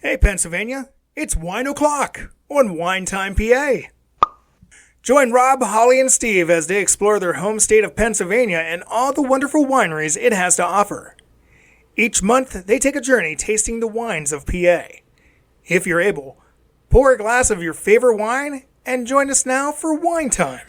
Hey Pennsylvania, it's wine o'clock on Wine Time PA. Join Rob, Holly, and Steve as they explore their home state of Pennsylvania and all the wonderful wineries it has to offer. Each month, they take a journey tasting the wines of PA. If you're able, pour a glass of your favorite wine and join us now for Wine Time.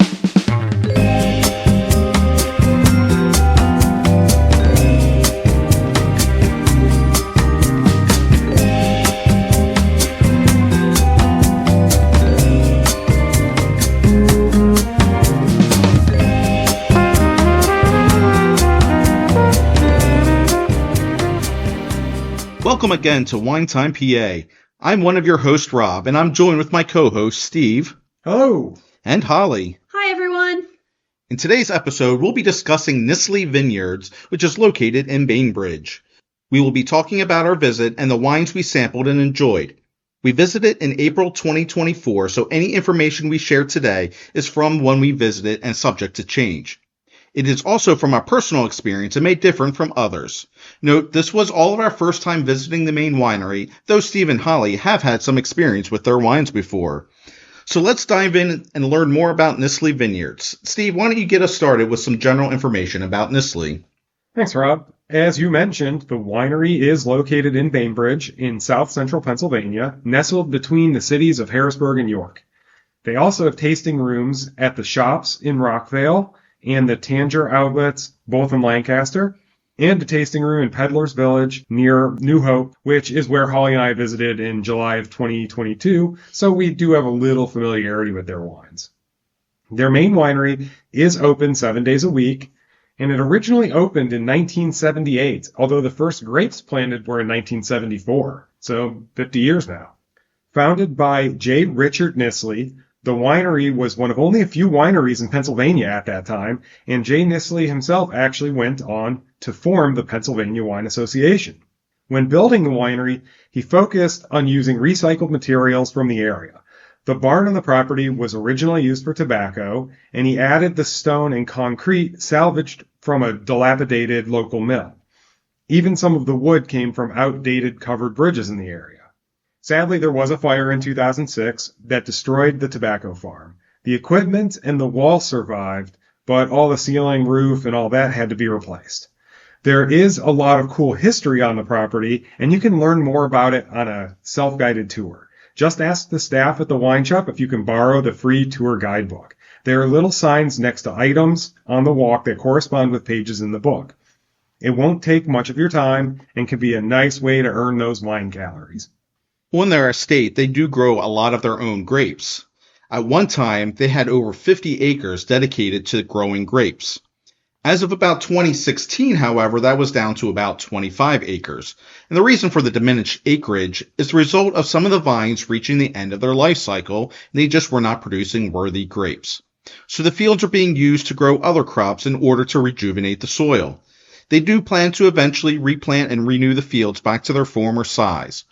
Welcome again to Wine Time PA. I'm one of your hosts, Rob, and I'm joined with my co-host, Steve. Hello. And Holly. Hi, everyone. In today's episode, we'll be discussing Nissley Vineyards, which is located in Bainbridge. We will be talking about our visit and the wines we sampled and enjoyed. We visited in April 2024, so any information we share today is from when we visited and subject to change. It is also from our personal experience and may differ from others. Note, this was all of our first time visiting the main winery, though Steve and Holly have had some experience with their wines before. So let's dive in and learn more about Nissley Vineyards. Steve, why don't you get us started with some general information about Nissley? Thanks, Rob. As you mentioned, the winery is located in Bainbridge in south central Pennsylvania, nestled between the cities of Harrisburg and York. They also have tasting rooms at the Shops in Rockvale and the Tanger outlets, both in Lancaster, and a tasting room in Peddler's Village near New Hope, which is where Holly and I visited in July of 2022, so we do have a little familiarity with their wines. Their main winery is open 7 days a week, and it originally opened in 1978, although the first grapes planted were in 1974, so 50 years now. Founded by J. Richard Nissley, the winery was one of only a few wineries in Pennsylvania at that time, and Jay Nissley himself actually went on to form the Pennsylvania Wine Association. When building the winery, he focused on using recycled materials from the area. The barn on the property was originally used for tobacco, and he added the stone and concrete salvaged from a dilapidated local mill. Even some of the wood came from outdated covered bridges in the area. Sadly, there was a fire in 2006 that destroyed the tobacco farm. The equipment and the wall survived, but all the ceiling, roof, and all that had to be replaced. There is a lot of cool history on the property, and you can learn more about it on a self-guided tour. Just ask the staff at the wine shop if you can borrow the free tour guidebook. There are little signs next to items on the walk that correspond with pages in the book. It won't take much of your time and can be a nice way to earn those wine calories. On their estate, they do grow a lot of their own grapes. At one time, they had over 50 acres dedicated to growing grapes. As of about 2016, however, that was down to about 25 acres. And the reason for the diminished acreage is the result of some of the vines reaching the end of their life cycle, and they just were not producing worthy grapes. So the fields are being used to grow other crops in order to rejuvenate the soil. They do plan to eventually replant and renew the fields back to their former size.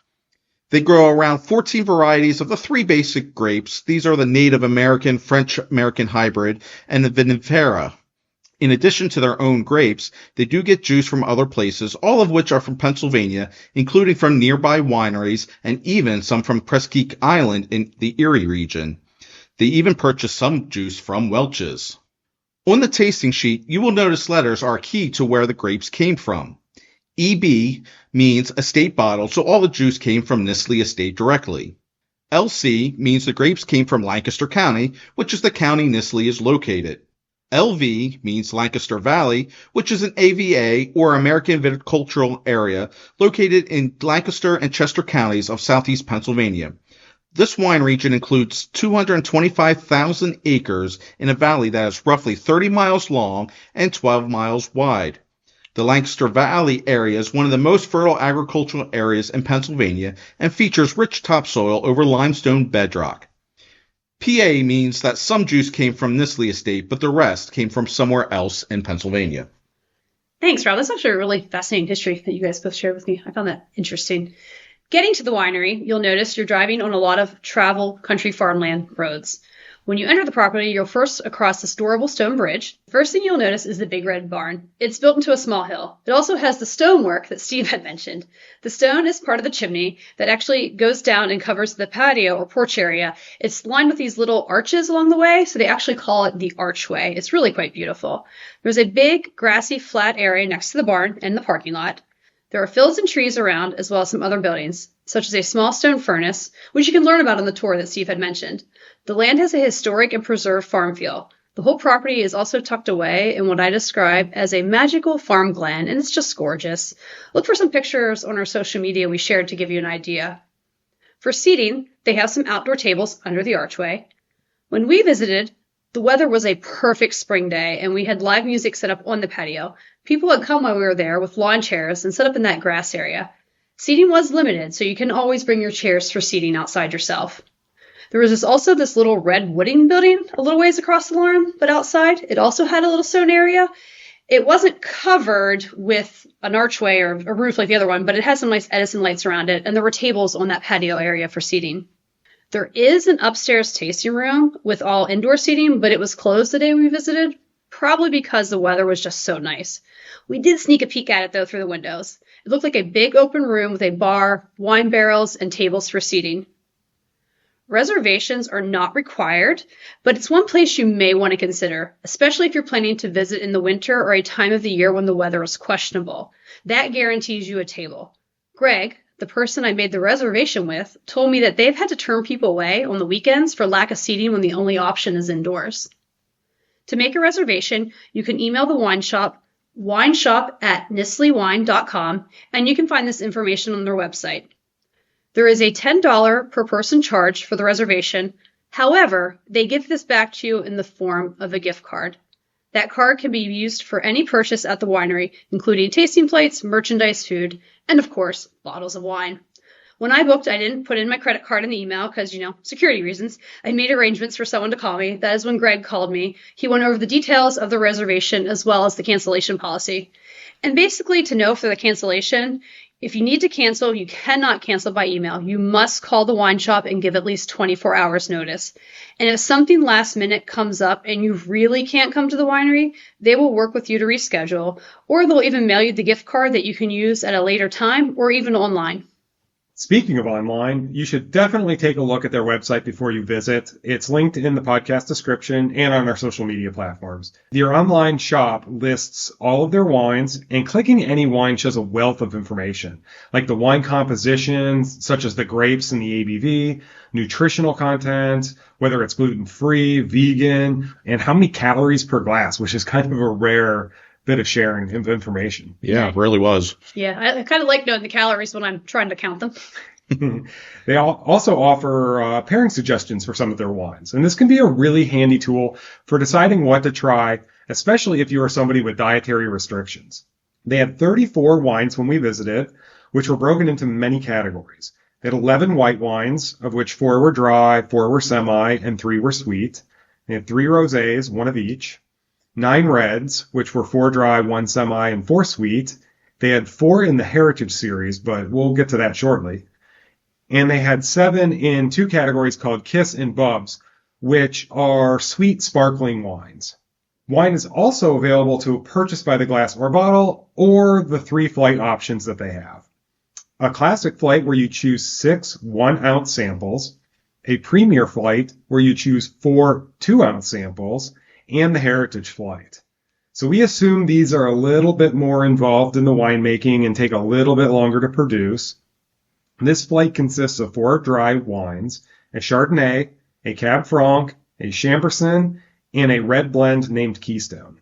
They grow around 14 varieties of the three basic grapes. These are the Native American, French-American hybrid, and the vinifera. In addition to their own grapes, they do get juice from other places, all of which are from Pennsylvania, including from nearby wineries and even some from Presque Island in the Erie region. They even purchase some juice from Welch's. On the tasting sheet, you will notice letters are key to where the grapes came from. EB means estate bottle, so all the juice came from Nissley Estate directly. LC means the grapes came from Lancaster County, which is the county Nissley is located. LV means Lancaster Valley, which is an AVA or American Viticultural Area located in Lancaster and Chester counties of southeast Pennsylvania. This wine region includes 225,000 acres in a valley that is roughly 30 miles long and 12 miles wide. The Lancaster Valley area is one of the most fertile agricultural areas in Pennsylvania and features rich topsoil over limestone bedrock. PA means that some juice came from Nissley Estate, but the rest came from somewhere else in Pennsylvania. Thanks, Rob. That's actually a really fascinating history that you guys both shared with me. I found that interesting. Getting to the winery, you'll notice you're driving on a lot of travel country farmland roads. When you enter the property, you'll first across this adorable stone bridge. First thing you'll notice is the big red barn. It's built into a small hill. It also has the stonework that Steve had mentioned. The stone is part of the chimney that actually goes down and covers the patio or porch area. It's lined with these little arches along the way, so they actually call it the archway. It's really quite beautiful. There's a big grassy flat area next to the barn and the parking lot. There are fields and trees around, as well as some other buildings, such as a small stone furnace, which you can learn about on the tour that Steve had mentioned. The land has a historic and preserved farm feel. The whole property is also tucked away in what I describe as a magical farm glen, and it's just gorgeous. Look for some pictures on our social media we shared to give you an idea. For seating, they have some outdoor tables under the archway. When we visited, the weather was a perfect spring day, and we had live music set up on the patio. People had come while we were there with lawn chairs and set up in that grass area. Seating was limited, so you can always bring your chairs for seating outside yourself. There was also this little red wooden building a little ways across the lawn, but outside it also had a little stone area. It wasn't covered with an archway or a roof like the other one, but it had some nice Edison lights around it, and there were tables on that patio area for seating. There is an upstairs tasting room with all indoor seating, but it was closed the day we visited, probably because the weather was just so nice. We did sneak a peek at it, though, through the windows. It looked like a big open room with a bar, wine barrels, and tables for seating. Reservations are not required, but it's one place you may want to consider, especially if you're planning to visit in the winter or a time of the year when the weather is questionable. That guarantees you a table. Greg, the person I made the reservation with, told me that they've had to turn people away on the weekends for lack of seating when the only option is indoors. To make a reservation, you can email the wineshop@nissleywine.com, and you can find this information on their website. There is a $10 per person charge for the reservation. However, they give this back to you in the form of a gift card. That card can be used for any purchase at the winery, including tasting plates, merchandise, food, and of course, bottles of wine. When I booked, I didn't put in my credit card in the email because, security reasons. I made arrangements for someone to call me. That is when Greg called me. He went over the details of the reservation as well as the cancellation policy. And basically, to know for the cancellation, if you need to cancel, you cannot cancel by email. You must call the wine shop and give at least 24 hours notice. And if something last minute comes up and you really can't come to the winery, they will work with you to reschedule, or they'll even mail you the gift card that you can use at a later time or even online. Speaking of online, you should definitely take a look at their website before you visit. It's linked in the podcast description and on our social media platforms. Their online shop lists all of their wines, and clicking any wine shows a wealth of information, like the wine compositions, such as the grapes and the ABV, nutritional content, whether it's gluten-free, vegan, and how many calories per glass, which is kind of a rare bit of sharing of information. Yeah, it really was. Yeah, I kind of like knowing the calories when I'm trying to count them. They also offer pairing suggestions for some of their wines, and this can be a really handy tool for deciding what to try, especially if you are somebody with dietary restrictions. They had 34 wines when we visited, which were broken into many categories. They had 11 white wines, of which 4 were dry, 4 were semi, and 3 were sweet. They had 3 rosés, 1 of each. 9 reds, which were 4 dry, 1 semi, and 4 sweet. They had 4 in the Heritage series, but we'll get to that shortly. And they had 7 in 2 categories called Kiss and Bubs, which are sweet sparkling wines. Wine is also available to purchase by the glass or bottle, or the 3 flight options that they have. A classic flight where you choose 6 1-ounce samples, a premier flight where you choose 4 2-ounce samples, and the Heritage flight. So we assume these are a little bit more involved in the winemaking and take a little bit longer to produce. This flight consists of 4 dry wines, a Chardonnay, a Cab Franc, a Chambourcin, and a red blend named Keystone.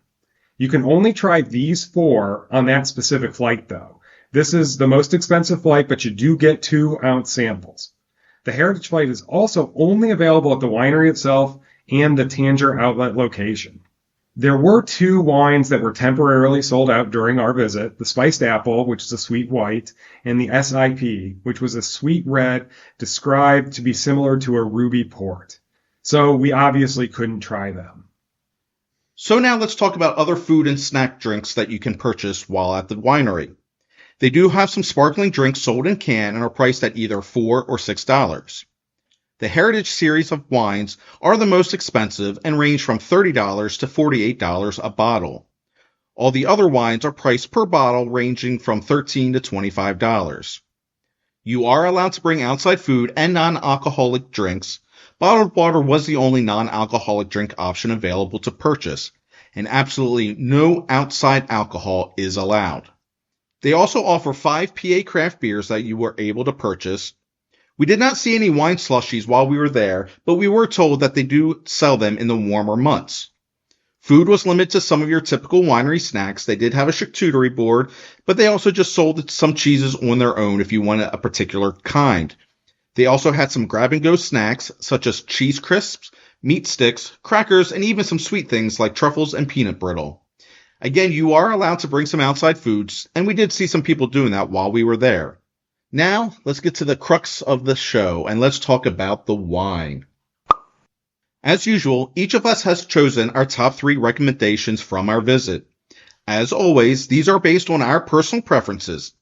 You can only try these 4 on that specific flight, though. This is the most expensive flight, but you do get 2-ounce samples. The Heritage flight is also only available at the winery itself and the Tanger outlet location. There were 2 wines that were temporarily sold out during our visit, the Spiced Apple, which is a sweet white, and the SIP, which was a sweet red described to be similar to a ruby port. So we obviously couldn't try them. So now let's talk about other food and snack drinks that you can purchase while at the winery. They do have some sparkling drinks sold in can and are priced at either $4 or $6. The Heritage series of wines are the most expensive and range from $30 to $48 a bottle. All the other wines are priced per bottle ranging from $13 to $25. You are allowed to bring outside food and non-alcoholic drinks. Bottled water was the only non-alcoholic drink option available to purchase, and absolutely no outside alcohol is allowed. They also offer 5 PA craft beers that you were able to purchase. We did not see any wine slushies while we were there, but we were told that they do sell them in the warmer months. Food was limited to some of your typical winery snacks. They did have a charcuterie board, but they also just sold some cheeses on their own if you wanted a particular kind. They also had some grab-and-go snacks, such as cheese crisps, meat sticks, crackers, and even some sweet things like truffles and peanut brittle. Again, you are allowed to bring some outside foods, and we did see some people doing that while we were there. Now, let's get to the crux of the show, and let's talk about the wine. As usual, each of us has chosen our top 3 recommendations from our visit. As always, these are based on our personal preferences.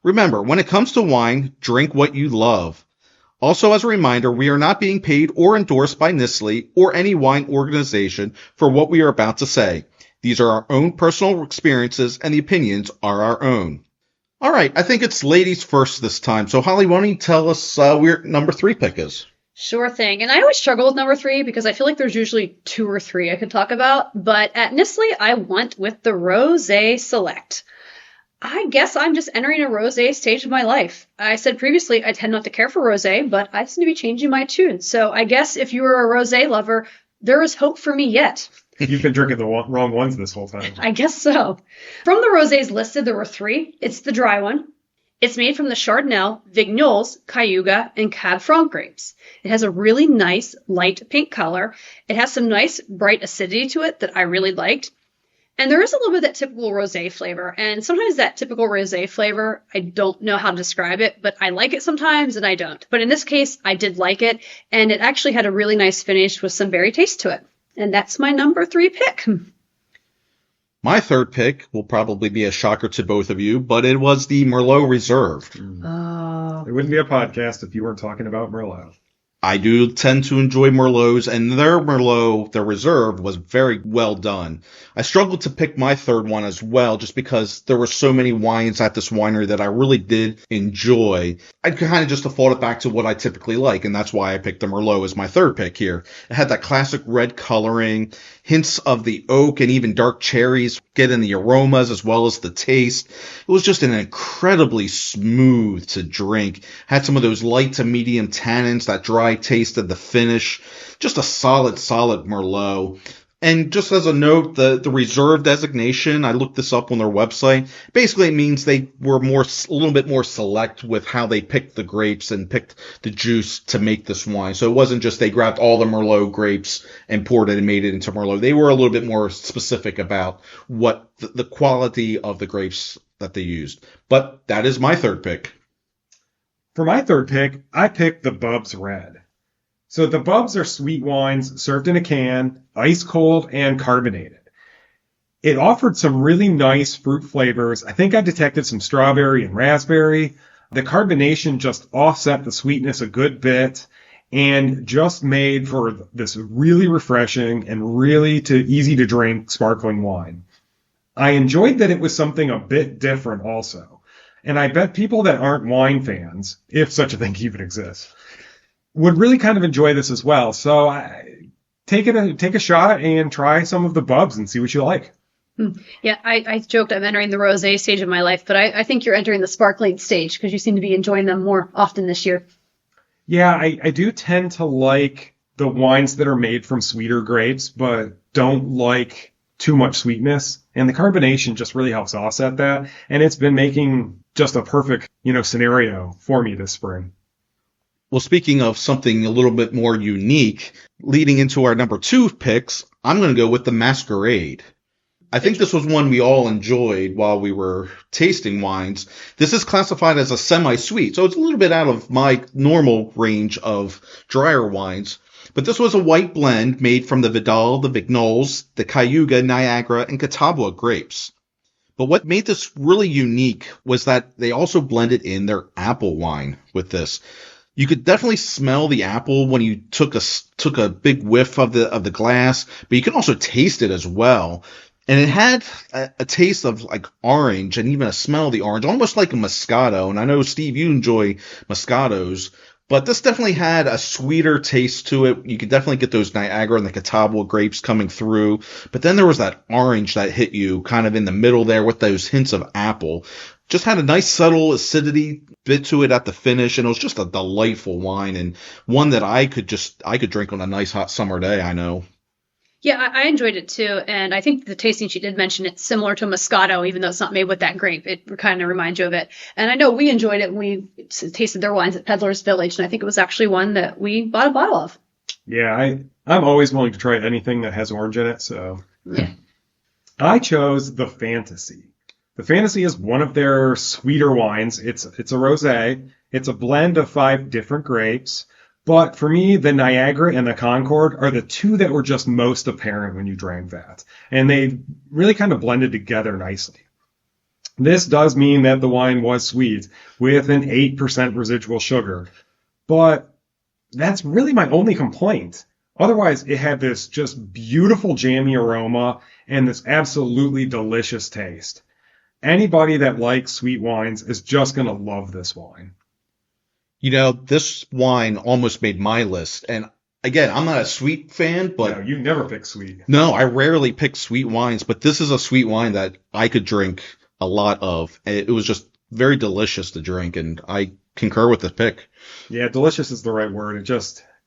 Remember, when it comes to wine, drink what you love. Also, as a reminder, we are not being paid or endorsed by Nissley or any wine organization for what we are about to say. These are our own personal experiences, and the opinions are our own. All right, I think it's ladies first this time. So, Holly, why don't you tell us where number 3 pick is? Sure thing. And I always struggle with number 3 because I feel like there's usually 2 or 3 I could talk about. But at Nissley, I went with the Rosé Select. I guess I'm just entering a rosé stage of my life. I said previously I tend not to care for rosé, but I seem to be changing my tune. So I guess if you were a rosé lover, there is hope for me yet. You've been drinking the wrong ones this whole time. I guess so. From the rosés listed, there were 3. It's the dry one. It's made from the Chardonnay, Vignoles, Cayuga, and Cab Franc grapes. It has a really nice light pink color. It has some nice bright acidity to it that I really liked. And there is a little bit of that typical rosé flavor. And sometimes that typical rosé flavor, I don't know how to describe it, but I like it sometimes and I don't. But in this case, I did like it. And it actually had a really nice finish with some berry taste to it. And that's my number 3 pick. My 3rd pick will probably be a shocker to both of you, but it was the Merlot Reserved. Oh. It wouldn't be a podcast if you weren't talking about Merlot. I do tend to enjoy Merlots, and their Merlot, their Reserve, was very well done. I struggled to pick my 3rd one as well, just because there were so many wines at this winery that I really did enjoy. I kind of just defaulted back to what I typically like, and that's why I picked the Merlot as my 3rd pick here. It had that classic red coloring, hints of the oak and even dark cherries get in the aromas as well as the taste. It was just an incredibly smooth to drink. Had some of those light to medium tannins, that dry taste of the finish. Just a solid Merlot. And just as a note, the reserve designation, I looked this up on their website. Basically, it means they were a little bit more select with how they picked the grapes and picked the juice to make this wine. So it wasn't just they grabbed all the Merlot grapes and poured it and made it into Merlot. They were a little bit more specific about what the quality of the grapes that they used. But that is my 3rd pick. For my 3rd pick, I picked the Bubs Red. So the Bubs are sweet wines served in a can, ice cold and carbonated. It offered some really nice fruit flavors. I think I detected some strawberry and raspberry. The carbonation just offset the sweetness a good bit and just made for this really refreshing and really easy to drink sparkling wine. I enjoyed that it was something a bit different also. And I bet people that aren't wine fans, if such a thing even exists, would really kind of enjoy this as well. So take a shot and try some of the Bubs and see what you like. Yeah, I joked I'm entering the rosé stage of my life, but I think you're entering the sparkling stage because you seem to be enjoying them more often this year. Yeah, I do tend to like the wines that are made from sweeter grapes, but don't like too much sweetness. And the carbonation just really helps offset that. And it's been making just a perfect, scenario for me this spring. Well, speaking of something a little bit more unique, leading into our number 2 picks, I'm going to go with the Masquerade. I think this was one we all enjoyed while we were tasting wines. This is classified as a semi-sweet, so it's a little bit out of my normal range of drier wines. But this was a white blend made from the Vidal, the Vignoles, the Cayuga, Niagara, and Catawba grapes. But what made this really unique was that they also blended in their apple wine with this. You could definitely smell the apple when you took a big whiff of the glass, but you can also taste it as well. And it had a taste of like orange and even a smell of the orange, almost like a Moscato. And I know, Steve, you enjoy Moscatos, but this definitely had a sweeter taste to it. You could definitely get those Niagara and the Catawba grapes coming through. But then there was that orange that hit you kind of in the middle there with those hints of apple. Just had a nice subtle acidity bit to it at the finish, and it was just a delightful wine, and one that I could drink on a nice hot summer day, I know. Yeah, I enjoyed it too, and I think the tasting she did mention it's similar to Moscato, even though it's not made with that grape. It kind of reminds you of it. And I know we enjoyed it when we tasted their wines at Peddler's Village, and I think it was actually one that we bought a bottle of. Yeah, I'm always willing to try anything that has orange in it, so. Yeah. I chose the Fantasy. The Fantasy is one of their sweeter wines. It's a rosé. It's a blend of 5 different grapes. But for me, the Niagara and the Concord are the two that were just most apparent when you drank that. And they really kind of blended together nicely. This does mean that the wine was sweet with an 8% residual sugar. But that's really my only complaint. Otherwise, it had this just beautiful jammy aroma and this absolutely delicious taste. Anybody that likes sweet wines is just going to love this wine. You know, this wine almost made my list. And again, I'm not a sweet fan, but... No, you never pick sweet. No, I rarely pick sweet wines, but this is a sweet wine that I could drink a lot of. It was just very delicious to drink, and I concur with this pick. Yeah, delicious is the right word.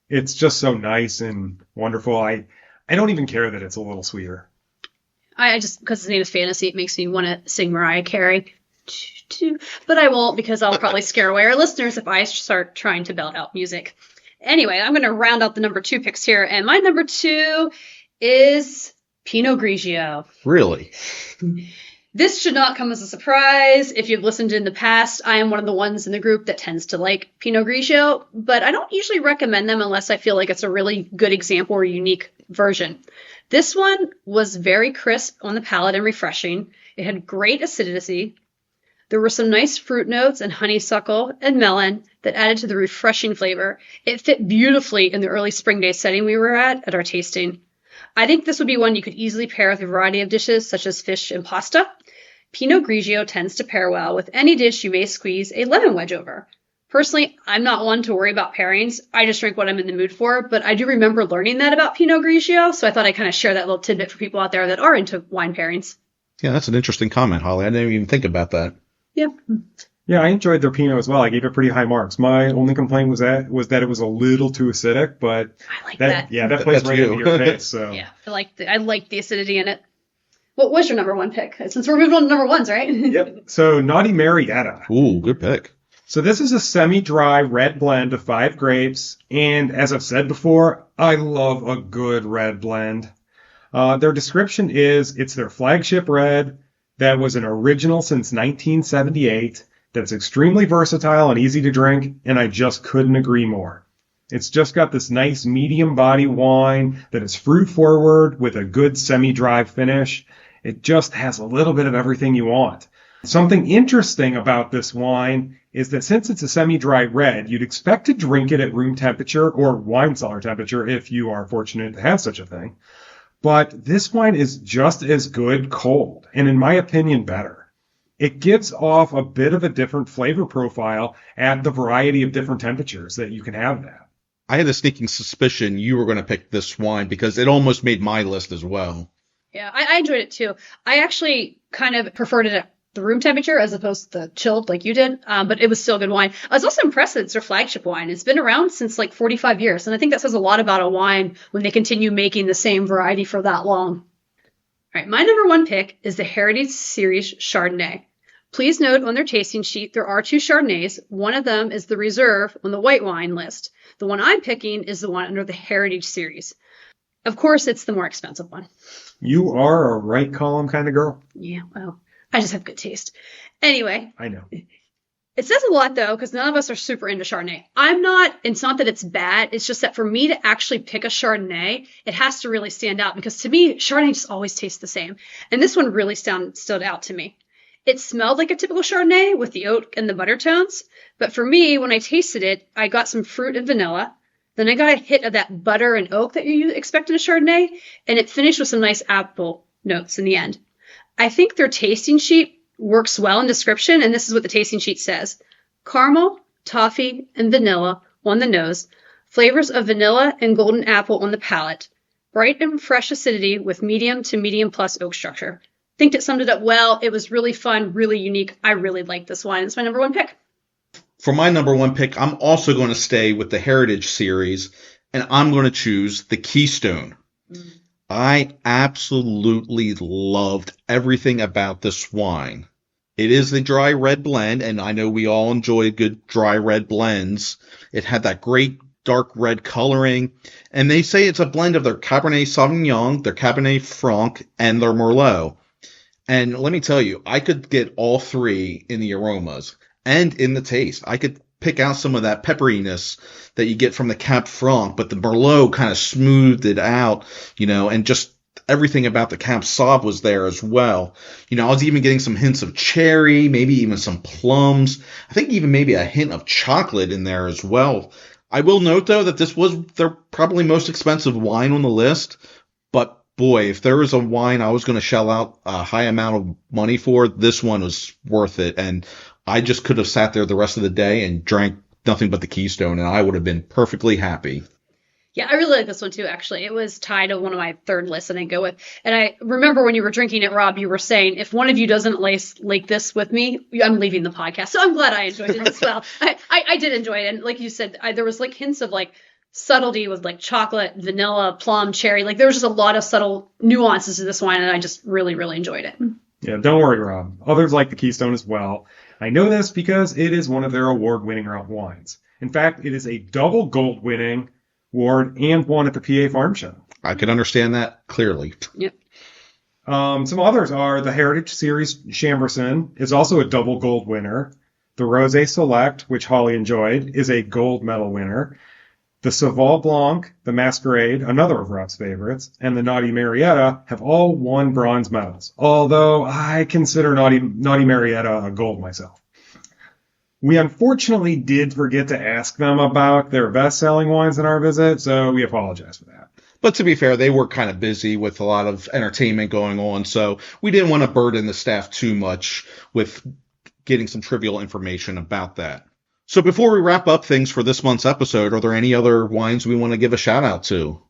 It's just so nice and wonderful. I don't even care that it's a little sweeter. I just, because his name is Fantasy, it makes me want to sing Mariah Carey. But I won't, because I'll probably scare away our listeners if I start trying to belt out music. Anyway, I'm going to round out the number 2 picks here. And my number 2 is Pinot Grigio. Really? This should not come as a surprise. If you've listened in the past, I am one of the ones in the group that tends to like Pinot Grigio, but I don't usually recommend them unless I feel like it's a really good example or unique version. This one was very crisp on the palate and refreshing. It had great acidity. There were some nice fruit notes and honeysuckle and melon that added to the refreshing flavor. It fit beautifully in the early spring day setting we were at our tasting. I think this would be one you could easily pair with a variety of dishes such as fish and pasta. Pinot Grigio tends to pair well with any dish you may squeeze a lemon wedge over. Personally, I'm not one to worry about pairings. I just drink what I'm in the mood for, but I do remember learning that about Pinot Grigio, so I thought I'd kind of share that little tidbit for people out there that are into wine pairings. Yeah, that's an interesting comment, Holly. I didn't even think about that. Yeah. Yeah, I enjoyed their Pinot as well. I gave it pretty high marks. My only complaint was that it was a little too acidic, but I like that. Yeah, that plays right into your face. So yeah, I like the acidity in it. What was your number 1 pick? Since we're moving on to number 1s, right? Yep. So Naughty Marietta. Ooh, good pick. So this is a semi-dry red blend of 5 grapes, and as I've said before, I love a good red blend. Their description is it's their flagship red that was an original since 1978, that's extremely versatile and easy to drink, and I just couldn't agree more. It's just got this nice medium body wine that is fruit forward with a good semi-dry finish. It just has a little bit of everything you want. Something interesting about this wine is that since it's a semi-dry red, you'd expect to drink it at room temperature or wine cellar temperature if you are fortunate to have such a thing. But this wine is just as good cold, and in my opinion, better. It gives off a bit of a different flavor profile at the variety of different temperatures that you can have that. I had a sneaking suspicion you were going to pick this wine because it almost made my list as well. Yeah, I enjoyed it too. I actually kind of preferred it at the room temperature as opposed to the chilled like you did, but it was still good wine. I was also impressed that it's their flagship wine. It's been around since like 45 years, and I think that says a lot about a wine when they continue making the same variety for that long. All right, my number 1 pick is the Heritage Series Chardonnay. Please note on their tasting sheet there are 2 Chardonnays. One of them is the Reserve on the white wine list. The one I'm picking is the one under the Heritage Series. Of course, it's the more expensive one. You are a right column kind of girl. Yeah, well, I just have good taste. Anyway. I know. It says a lot, though, because none of us are super into Chardonnay. I'm not. It's not that it's bad. It's just that for me to actually pick a Chardonnay, it has to really stand out. Because to me, Chardonnay just always tastes the same. And this one really stood out to me. It smelled like a typical Chardonnay with the oak and the butter tones. But for me, when I tasted it, I got some fruit and vanilla. Then I got a hit of that butter and oak that you expect in a Chardonnay. And it finished with some nice apple notes in the end. I think their tasting sheet works well in description. And this is what the tasting sheet says. Caramel, toffee, and vanilla on the nose. Flavors of vanilla and golden apple on the palate. Bright and fresh acidity with medium to medium plus oak structure. I think it summed it up well. It was really fun, really unique. I really liked this wine. It's my number one pick. For my number one pick, I'm also going to stay with the Heritage series, and I'm going to choose the Keystone. I absolutely loved everything about this wine. It is the dry red blend, and I know we all enjoy good dry red blends. It had that great dark red coloring, and they say it's a blend of their Cabernet Sauvignon, their Cabernet Franc, and their Merlot. And let me tell you, I could get all three in the aromas and in the taste. I could pick out some of that pepperiness that you get from the Cab Franc, but the Merlot kind of smoothed it out, and just everything about the Cab Sauv was there as well. I was even getting some hints of cherry, maybe even some plums. I think even maybe a hint of chocolate in there as well. I will note, though, that this was their probably most expensive wine on the list, but boy, if there was a wine I was going to shell out a high amount of money for, this one was worth it. And I just could have sat there the rest of the day and drank nothing but the Keystone, and I would have been perfectly happy. Yeah, I really like this one too, actually. It was tied to one of my third lists that I go with. And I remember when you were drinking it, Rob, you were saying, if one of you doesn't like this with me, I'm leaving the podcast. So I'm glad I enjoyed it as well. I did enjoy it. And like you said, there was like hints of like subtlety with like chocolate, vanilla, plum, cherry. Like there was just a lot of subtle nuances to this wine, and I just really, really enjoyed it. Yeah, don't worry, Rob. Others like the Keystone as well. I know this because it is one of their award-winning wines. In fact, it is a double gold-winning award and won at the PA Farm Show. I can understand that clearly. Yep. Some others are the Heritage Series Chamberson is also a double gold winner. The Rosé Select, which Holly enjoyed, is a gold medal winner. The Sauvignon Blanc, the Masquerade, another of Rob's favorites, and the Naughty Marietta have all won bronze medals, although I consider Naughty Marietta a gold myself. We unfortunately did forget to ask them about their best-selling wines in our visit, so we apologize for that. But to be fair, they were kind of busy with a lot of entertainment going on, so we didn't want to burden the staff too much with getting some trivial information about that. So before we wrap up things for this month's episode, are there any other wines we want to give a shout out to?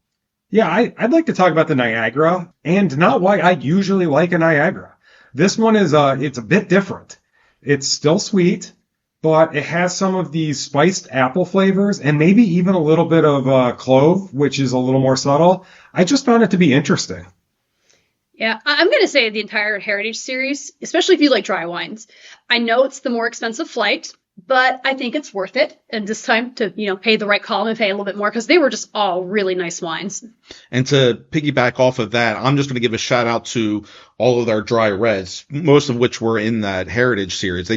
Yeah, I'd like to talk about the Niagara, and not why I usually like a Niagara. This one is it's a bit different. It's still sweet, but it has some of these spiced apple flavors and maybe even a little bit of clove, which is a little more subtle. I just found it to be interesting. Yeah, I'm going to say the entire Heritage series, especially if you like dry wines. I know it's the more expensive flight, but I think it's worth it. And this time to, pay the right column and pay a little bit more because they were just all really nice wines. And to piggyback off of that, I'm just going to give a shout out to all of their dry reds, most of which were in that Heritage series.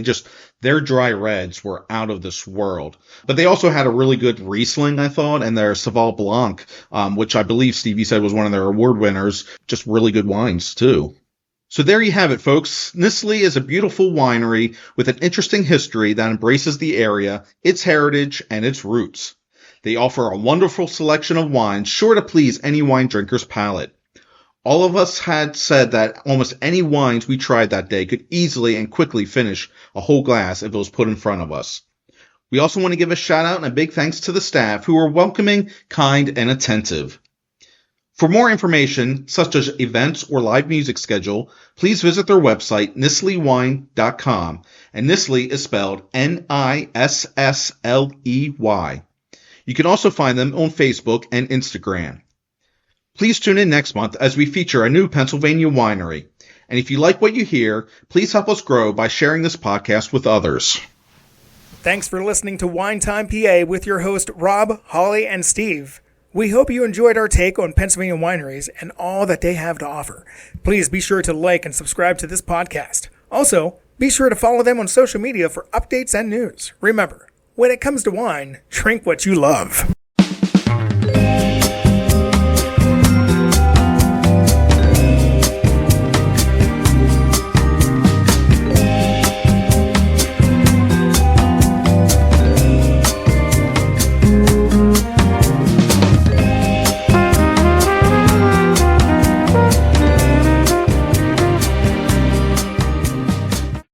Their dry reds were out of this world. But they also had a really good Riesling, I thought, and their Sauvignon Blanc, which I believe Stevie said was one of their award winners. Just really good wines, too. So there you have it, folks. Nissley is a beautiful winery with an interesting history that embraces the area, its heritage, and its roots. They offer a wonderful selection of wines sure to please any wine drinker's palate. All of us had said that almost any wines we tried that day could easily and quickly finish a whole glass if it was put in front of us. We also want to give a shout out and a big thanks to the staff who were welcoming, kind, and attentive. For more information, such as events or live music schedule, please visit their website, nissleywine.com, and Nissley is spelled Nissley. You can also find them on Facebook and Instagram. Please tune in next month as we feature a new Pennsylvania winery. And if you like what you hear, please help us grow by sharing this podcast with others. Thanks for listening to Wine Time PA with your host Rob, Holly, and Steve. We hope you enjoyed our take on Pennsylvania wineries and all that they have to offer. Please be sure to like and subscribe to this podcast. Also, be sure to follow them on social media for updates and news. Remember, when it comes to wine, drink what you love.